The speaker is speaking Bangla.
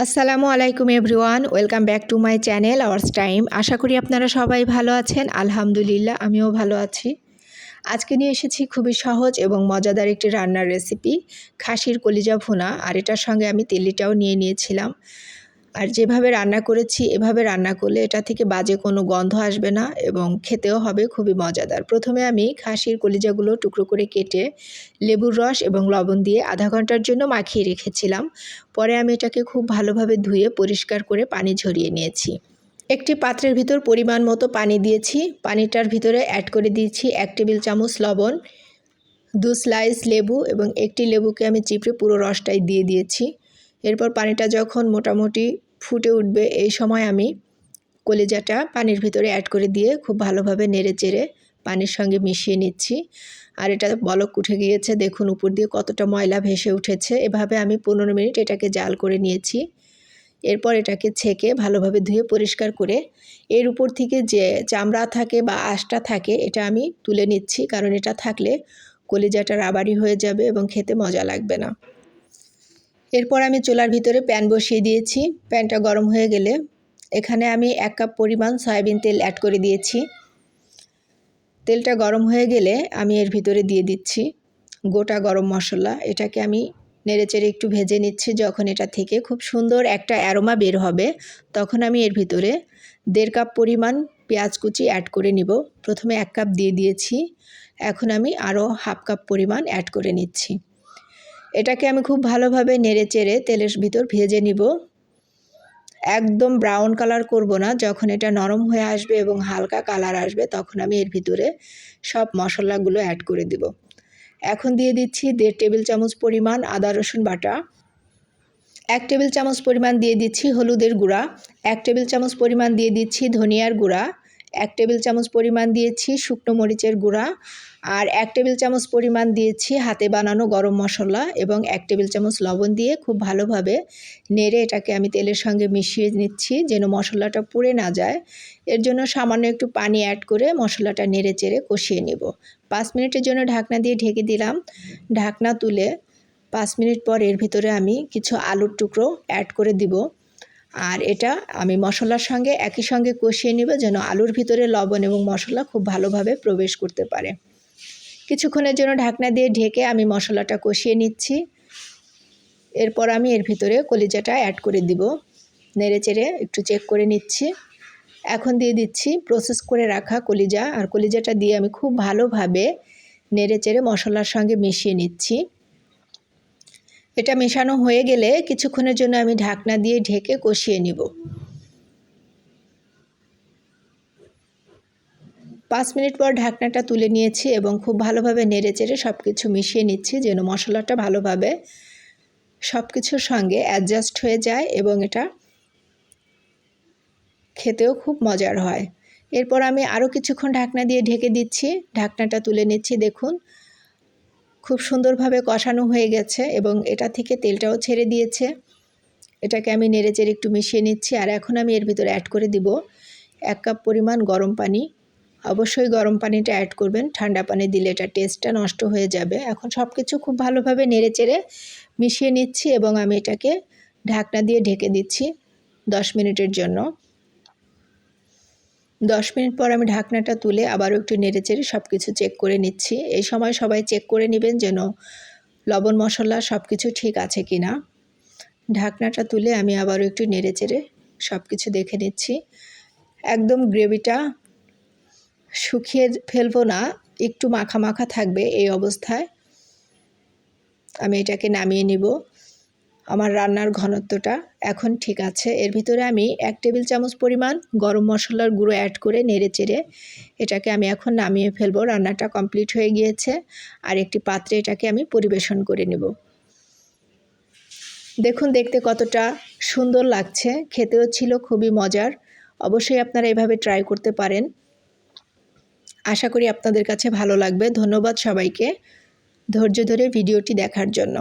আসসালামু আলাইকুম everyone, welcome back to my channel ours time. আশা করি আপনারা সবাই ভালো আছেন। আলহামদুলিল্লাহ, আমিও ভালো আছি। আজকে নিয়ে এসেছি খুবই সহজ এবং মজাদার একটি রান্নার রেসিপি, খাসির কলিজা ভুনা। আর এটার সঙ্গে আমি তেলিটাও নিয়ে নিয়েছিলাম। আর যেভাবে রান্না করেছি এভাবে রান্না করলে এটা থেকে বাজে কোনো গন্ধ আসবে না এবং খেতেও হবে খুবই মজাদার। প্রথমে আমি খাসির কলিজাগুলো টুকরো করে কেটে লেবুর রস এবং লবণ দিয়ে আধা ঘন্টার জন্য মাখিয়ে রেখেছিলাম। পরে আমি এটাকে খুব ভালোভাবে ধুয়ে পরিষ্কার করে পানি ঝরিয়ে নিয়েছি। একটি পাত্রের ভিতর পরিমাণ মতো পানি দিয়েছি। পানিটার ভিতরে অ্যাড করে দিয়েছি 1 টেবিল চামচ লবণ, 2 স্লাইস লেবু এবং একটি লেবুকে আমি চিপড়ে পুরো রসটাই দিয়ে দিয়েছি। এরপর পানিটা যখন মোটামুটি ফুটে উঠবে এই সময় আমি কলিজাটা পানির ভিতরে অ্যাড করে দিয়ে খুব ভালোভাবে নেড়েচেড়ে পানির সঙ্গে মিশিয়ে নিচ্ছি। আর এটা বলক উঠে গিয়েছে, দেখুন উপর দিয়ে কতটা ময়লা ভেসে উঠেছে। এভাবে আমি 15 মিনিট এটাকে জাল করে নিয়েছি। এরপর এটাকে ছেঁকে ভালোভাবে ধুয়ে পরিষ্কার করে এর উপর থেকে যে চামড়া থাকে বা আঁশটা থাকে এটা আমি তুলে নিচ্ছি, কারণ এটা থাকলে কলিজাটা রাবারি হয়ে যাবে এবং খেতে মজা লাগবে না। এরপর আমি চুলার ভিতরে প্যান বসিয়ে দিয়েছি। প্যানটা গরম হয়ে গেলে এখানে আমি 1 কাপ পরিমাণ সয়াবিন তেল অ্যাড করে দিয়েছি। তেলটা গরম হয়ে গেলে আমি এর ভিতরে দিয়ে দিচ্ছি গোটা গরম মশলা। এটাকে আমি নেড়েচেড়ে একটু ভেজে নিচ্ছি। যখন এটা থেকে খুব সুন্দর একটা অ্যারোমা বের হবে তখন আমি এর ভিতরে 1.5 কাপ পরিমাণ পেঁয়াজ কুচি অ্যাড করে নিব। প্রথমে 1 কাপ দিয়ে দিয়েছি, এখন আমি আরও হাফ কাপ পরিমাণ অ্যাড করে নিচ্ছি। এটাকে আমি খুব ভালোভাবে নেড়েচেড়ে তেলের ভিতর ভেজে নিব। একদম ব্রাউন কালার করব না। যখন এটা নরম হয়ে আসবে এবং হালকা কালার আসবে তখন আমি এর ভিতরে সব মশলাগুলো অ্যাড করে দিব। এখন দিয়ে দিচ্ছি 1.5 টেবিল চামচ পরিমাণ আদা রসুন বাটা, 1 টেবিল চামচ পরিমাণ দিয়ে দিচ্ছি হলুদের গুঁড়া, 1 টেবিল চামচ পরিমাণ দিয়ে দিচ্ছি ধনিয়ার গুঁড়া, 1 টেবিল চামচ পরিমাণ দিয়েছি শুকনো মরিচের গুঁড়া, আর 1 টেবিল চামচ পরিমাণ দিয়েছি হাতে বানানো গরম মশলা এবং 1 টেবিল চামচ লবণ দিয়ে খুব ভালোভাবে নেড়ে এটাকে আমি তেলের সঙ্গে মিশিয়ে নিচ্ছি যেন মশলাটা পুড়ে না যায়। এর জন্য সামান্য একটু পানি অ্যাড করে মশলাটা নেড়ে চেড়ে কষিয়ে নেব। 5 মিনিটের জন্য ঢাকনা দিয়ে ঢেকে দিলাম। ঢাকনা তুলে 5 মিনিট পর এর ভিতরে আমি কিছু আলুর টুকরো অ্যাড করে দিব। আর এটা আমি মশলার সঙ্গে একই সঙ্গে কষিয়ে নেব যেন আলুর ভিতরে লবণ এবং মশলা খুব ভালোভাবে প্রবেশ করতে পারে। কিছুক্ষণের জন্য ঢাকনা দিয়ে ঢেকে আমি মশলাটা কষিয়ে নিচ্ছি। এরপর আমি এর ভিতরে কলিজাটা অ্যাড করে দিব। নেড়েচেড়ে একটু চেক করে নিচ্ছি। এখন দিয়ে দিচ্ছি প্রসেস করে রাখা কলিজা, আর কলিজাটা দিয়ে আমি খুব ভালোভাবে নেড়েচেড়ে মশলার সঙ্গে মিশিয়ে নিচ্ছি। এটা মেশানো হয়ে গেলে কিছুক্ষণের জন্য আমি ঢাকনা দিয়ে ঢেকে কষিয়ে নিব। 5 মিনিট পর ঢাকনাটা তুলে নিয়েছি এবং খুব ভালোভাবে নেড়েচেড়ে সব কিছু মিশিয়ে নিচ্ছি যেন মশলাটা ভালোভাবে সব কিছুর সঙ্গে অ্যাডজাস্ট হয়ে যায় এবং এটা খেতেও খুব মজার হয়। এরপর আমি আরও কিছুক্ষণ ঢাকনা দিয়ে ঢেকে দিচ্ছি। ঢাকনাটা তুলে নিচ্ছি। দেখুন খুব সুন্দরভাবে কষানো হয়ে গেছে এবং এটা থেকে তেলটাও ছেড়ে দিয়েছে। এটাকে আমি নেড়েচেড়ে একটু মিশিয়ে নিচ্ছি। আর এখন আমি এর ভিতরে অ্যাড করে দিব 1 কাপ পরিমাণ গরম পানি। অবশ্যই গরম পানিটা অ্যাড করবেন, ঠান্ডা পানি দিলে এটা টেস্টটা নষ্ট হয়ে যাবে। এখন সব কিছু খুব ভালোভাবে নেড়েচেড়ে মিশিয়ে নিচ্ছি এবং আমি এটাকে ঢাকনা দিয়ে ঢেকে দিচ্ছি 10 মিনিটের জন্য। 10 মিনিট পর আমি ঢাকনাটা তুলে আবারও একটু নেড়েচেড়ে সব কিছু চেক করে নিচ্ছি। এই সময় সবাই চেক করে নেবেন যেন লবণ মশলা সব কিছু ঠিক আছে কি না। ঢাকনাটা তুলে আমি আবারও একটু নেড়েচেড়ে সব কিছু দেখে নিচ্ছি। একদম গ্রেভিটা শুকিয়ে ফেলবো না, একটু মাখা মাখা থাকবে। এই অবস্থায় আমি এটাকে নামিয়ে নিব। আমার রান্নার ঘনত্বটা এখন ঠিক আছে। এর ভিতরে আমি 1 টেবিল চামচ পরিমাণ গরম মশলার গুঁড়ো অ্যাড করে নেড়েচেড়ে এটাকে আমি এখন নামিয়ে ফেলবো। রান্নাটা কমপ্লিট হয়ে গিয়েছে। আর একটি পাত্রে এটাকে আমি পরিবেশন করে নেব। দেখুন দেখতে কতটা সুন্দর লাগছে, খেতেও ছিল খুবই মজার। অবশ্যই আপনারা এভাবে ট্রাই করতে পারেন। আশা করি আপনাদের কাছে ভালো লাগবে। ধন্যবাদ সবাইকে ধৈর্য ধরে ভিডিওটি দেখার জন্য।